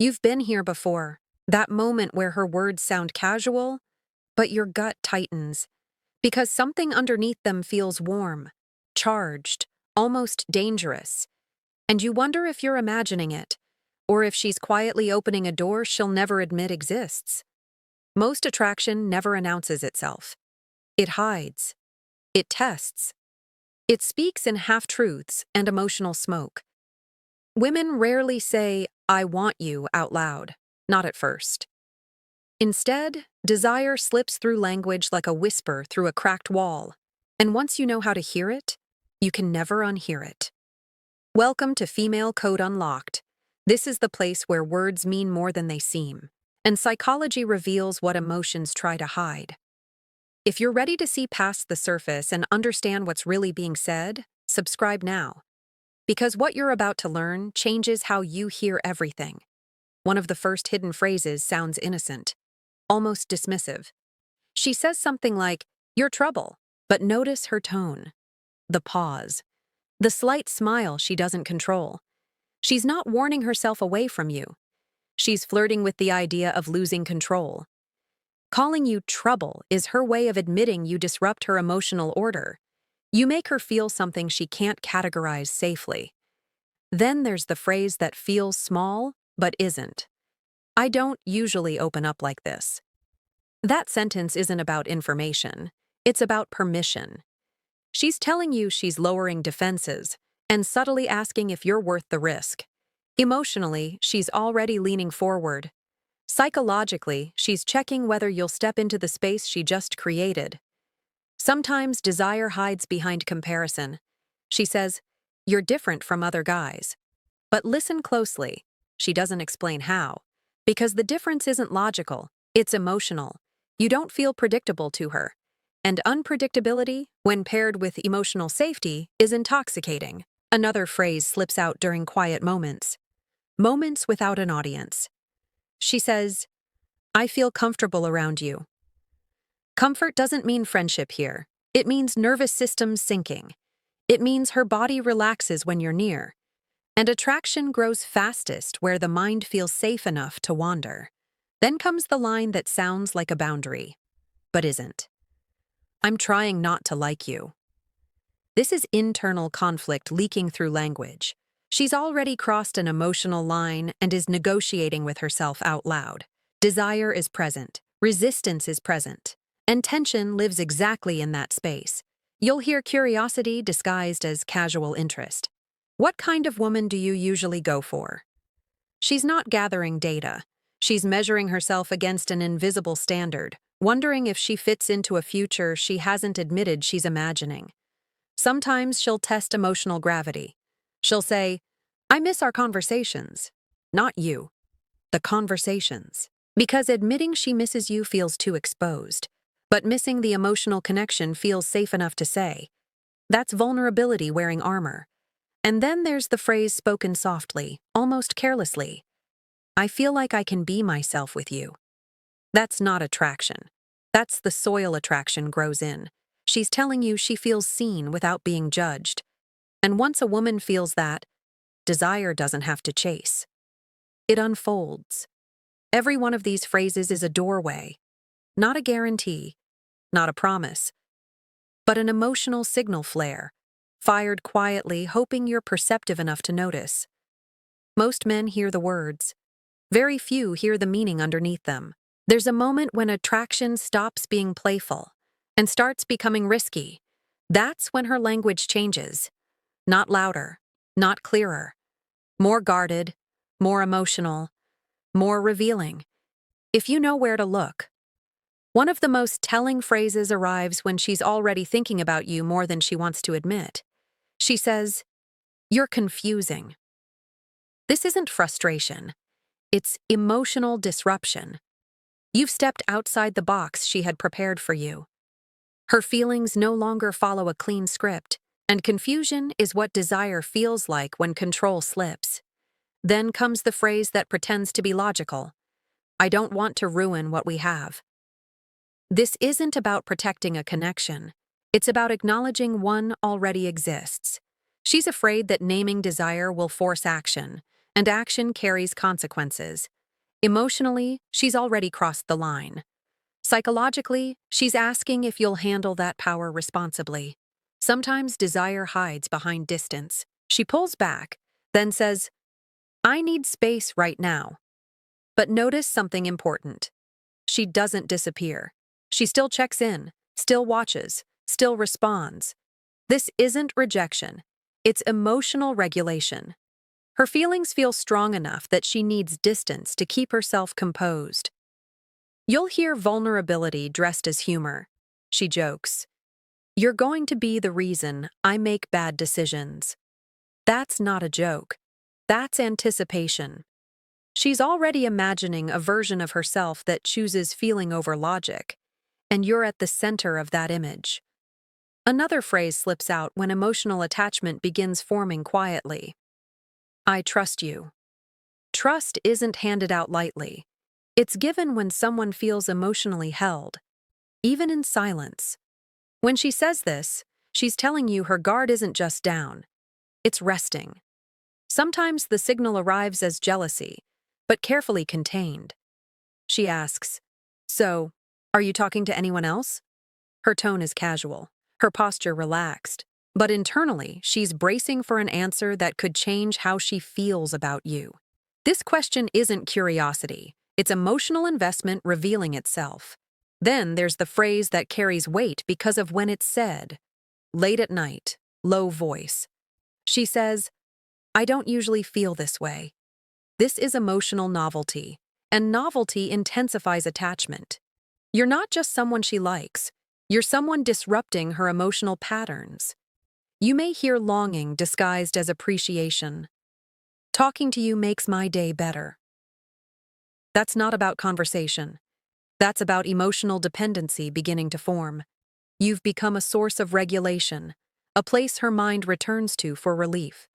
You've been here before. That moment where her words sound casual, but your gut tightens because something underneath them feels warm, charged, almost dangerous. And you wonder if you're imagining it, or if she's quietly opening a door she'll never admit exists. Most attraction never announces itself. It hides. It tests. It speaks in half-truths and emotional smoke. Women rarely say, "I want you," out loud, not at first. Instead, desire slips through language like a whisper through a cracked wall, and once you know how to hear it, you can never unhear it. Welcome to Female Code Unlocked. This is the place where words mean more than they seem, and psychology reveals what emotions try to hide. If you're ready to see past the surface and understand what's really being said, subscribe now. Because what you're about to learn changes how you hear everything. One of the first hidden phrases sounds innocent, almost dismissive. She says something like, "You're trouble," but notice her tone. The pause. The slight smile she doesn't control. She's not warning herself away from you. She's flirting with the idea of losing control. Calling you trouble is her way of admitting you disrupt her emotional order. You make her feel something she can't categorize safely. Then there's the phrase that feels small, but isn't. "I don't usually open up like this." That sentence isn't about information. It's about permission. She's telling you she's lowering defenses and subtly asking if you're worth the risk. Emotionally, she's already leaning forward. Psychologically, she's checking whether you'll step into the space she just created. Sometimes desire hides behind comparison. She says, "You're different from other guys." But listen closely. She doesn't explain how. Because the difference isn't logical, it's emotional. You don't feel predictable to her. And unpredictability, when paired with emotional safety, is intoxicating. Another phrase slips out during quiet moments. Moments without an audience. She says, "I feel comfortable around you." Comfort doesn't mean friendship here. It means nervous system syncing. It means her body relaxes when you're near. And attraction grows fastest where the mind feels safe enough to wander. Then comes the line that sounds like a boundary, but isn't. "I'm trying not to like you." This is internal conflict leaking through language. She's already crossed an emotional line and is negotiating with herself out loud. Desire is present. Resistance is present. And tension lives exactly in that space. You'll hear curiosity disguised as casual interest. "What kind of woman do you usually go for?" She's not gathering data. She's measuring herself against an invisible standard, wondering if she fits into a future she hasn't admitted she's imagining. Sometimes she'll test emotional gravity. She'll say, "I miss our conversations." Not you. The conversations. Because admitting she misses you feels too exposed. But missing the emotional connection feels safe enough to say. That's vulnerability wearing armor. And then there's the phrase spoken softly, almost carelessly. "I feel like I can be myself with you." That's not attraction. That's the soil attraction grows in. She's telling you she feels seen without being judged. And once a woman feels that, desire doesn't have to chase. It unfolds. Every one of these phrases is a doorway, not a guarantee, not a promise, but an emotional signal flare, fired quietly, hoping you're perceptive enough to notice. Most men hear the words. Very few hear the meaning underneath them. There's a moment when attraction stops being playful and starts becoming risky. That's when her language changes. Not louder, not clearer. More guarded, more emotional, more revealing. If you know where to look. One of the most telling phrases arrives when she's already thinking about you more than she wants to admit. She says, "You're confusing." This isn't frustration. It's emotional disruption. You've stepped outside the box she had prepared for you. Her feelings no longer follow a clean script, and confusion is what desire feels like when control slips. Then comes the phrase that pretends to be logical. "I don't want to ruin what we have." This isn't about protecting a connection. It's about acknowledging one already exists. She's afraid that naming desire will force action, and action carries consequences. Emotionally, she's already crossed the line. Psychologically, she's asking if you'll handle that power responsibly. Sometimes desire hides behind distance. She pulls back, then says, "I need space right now." But notice something important. She doesn't disappear. She still checks in, still watches, still responds. This isn't rejection. It's emotional regulation. Her feelings feel strong enough that she needs distance to keep herself composed. You'll hear vulnerability dressed as humor. She jokes, "You're going to be the reason I make bad decisions." That's not a joke. That's anticipation. She's already imagining a version of herself that chooses feeling over logic, and you're at the center of that image. Another phrase slips out when emotional attachment begins forming quietly. "I trust you." Trust isn't handed out lightly. It's given when someone feels emotionally held, even in silence. When she says this, she's telling you her guard isn't just down, it's resting. Sometimes the signal arrives as jealousy, but carefully contained. She asks, "So, are you talking to anyone else?" Her tone is casual, her posture relaxed, but internally, she's bracing for an answer that could change how she feels about you. This question isn't curiosity, it's emotional investment revealing itself. Then there's the phrase that carries weight because of when it's said. Late at night, low voice. She says, "I don't usually feel this way." This is emotional novelty, and novelty intensifies attachment. You're not just someone she likes, you're someone disrupting her emotional patterns. You may hear longing disguised as appreciation. "Talking to you makes my day better." That's not about conversation. That's about emotional dependency beginning to form. You've become a source of regulation, a place her mind returns to for relief.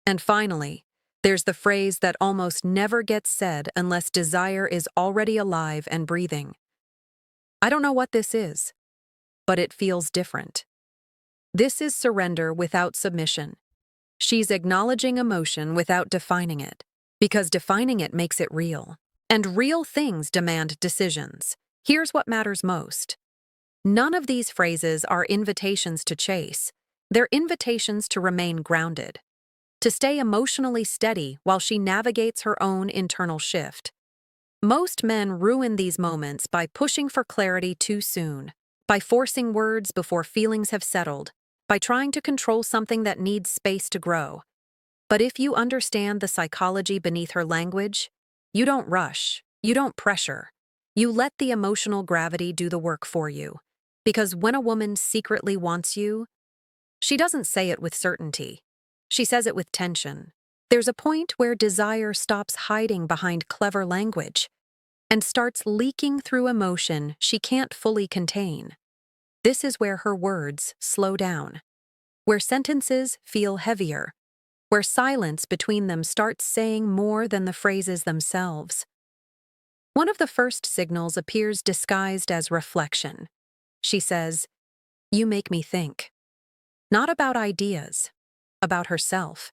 And finally, there's the phrase that almost never gets said unless desire is already alive and breathing. "I don't know what this is, but it feels different." This is surrender without submission. She's acknowledging emotion without defining it, because defining it makes it real. And real things demand decisions. Here's what matters most. None of these phrases are invitations to chase. They're invitations to remain grounded, to stay emotionally steady while she navigates her own internal shift. Most men ruin these moments by pushing for clarity too soon, by forcing words before feelings have settled, by trying to control something that needs space to grow. But if you understand the psychology beneath her language, you don't rush, you don't pressure. You let the emotional gravity do the work for you. Because when a woman secretly wants you, she doesn't say it with certainty. She says it with tension. There's a point where desire stops hiding behind clever language and starts leaking through emotion she can't fully contain. This is where her words slow down, where sentences feel heavier, where silence between them starts saying more than the phrases themselves. One of the first signals appears disguised as reflection. She says, "You make me think." Not about ideas, about herself.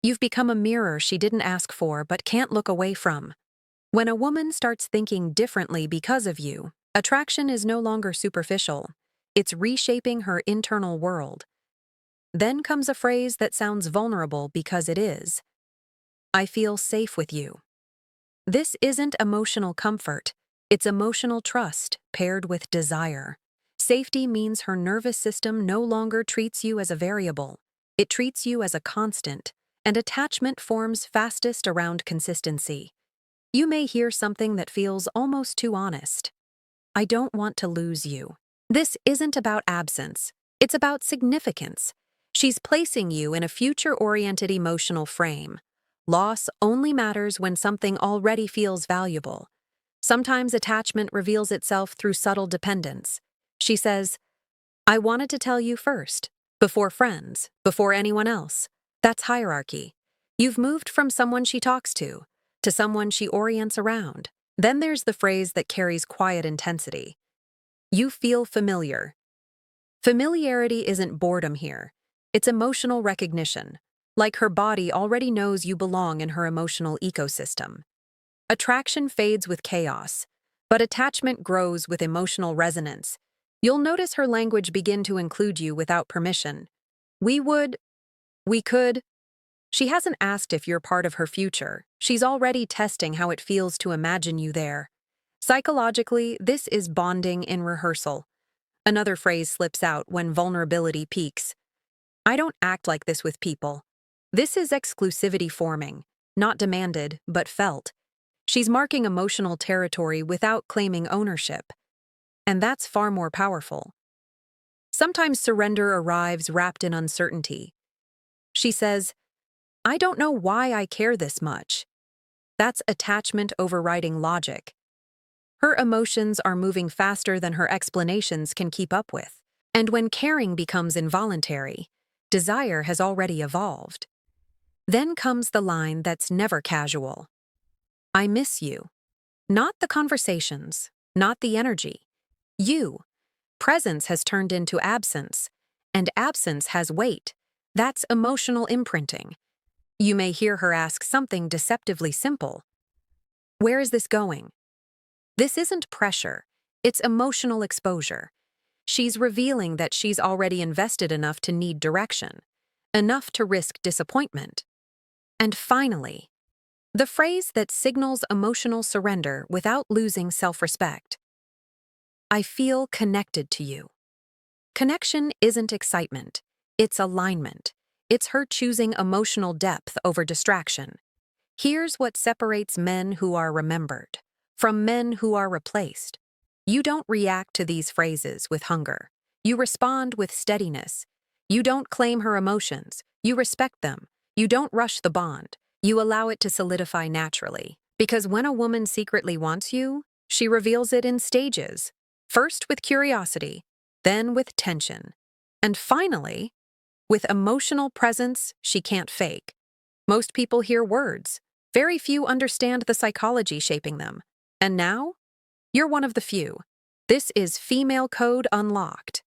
You've become a mirror she didn't ask for but can't look away from. When a woman starts thinking differently because of you, attraction is no longer superficial. It's reshaping her internal world. Then comes a phrase that sounds vulnerable because it is. "I feel safe with you." This isn't emotional comfort. It's emotional trust paired with desire. Safety means her nervous system no longer treats you as a variable. It treats you as a constant, and attachment forms fastest around consistency. You may hear something that feels almost too honest. "I don't want to lose you." This isn't about absence. It's about significance. She's placing you in a future-oriented emotional frame. Loss only matters when something already feels valuable. Sometimes attachment reveals itself through subtle dependence. She says, "I wanted to tell you first, before friends, before anyone else." That's hierarchy. You've moved from someone she talks to someone she orients around. Then there's the phrase that carries quiet intensity. "You feel familiar." Familiarity isn't boredom here. It's emotional recognition. like her body already knows you belong in her emotional ecosystem. Attraction fades with chaos, but attachment grows with emotional resonance. You'll notice her language begin to include you without permission. We would, we could. She hasn't asked if you're part of her future. She's already testing how it feels to imagine you there. Psychologically, this is bonding in rehearsal. Another phrase slips out when vulnerability peaks. I don't act like this with people. This is exclusivity forming, not demanded, but felt. She's marking emotional territory without claiming ownership. And that's far more powerful. Sometimes surrender arrives wrapped in uncertainty. She says, I don't know why I care this much. That's attachment overriding logic. Her emotions are moving faster than her explanations can keep up with. And when caring becomes involuntary, desire has already evolved. Then comes the line that's never casual. I miss you. Not the conversations, not the energy. You. Presence has turned into absence, and absence has weight. That's emotional imprinting. You may hear her ask something deceptively simple. Where is this going? This isn't pressure, it's emotional exposure. She's revealing that she's already invested enough to need direction, enough to risk disappointment. And finally, the phrase that signals emotional surrender without losing self-respect. I feel connected to you. Connection isn't excitement, it's alignment. It's her choosing emotional depth over distraction. Here's what separates men who are remembered from men who are replaced. You don't react to these phrases with hunger. You respond with steadiness. You don't claim her emotions. You respect them. You don't rush the bond. You allow it to solidify naturally. Because when a woman secretly wants you, she reveals it in stages. First with curiosity, then with tension, and finally, with emotional presence she can't fake. Most people hear words. Very few understand the psychology shaping them. And now, you're one of the few. This is Female Code Unlocked.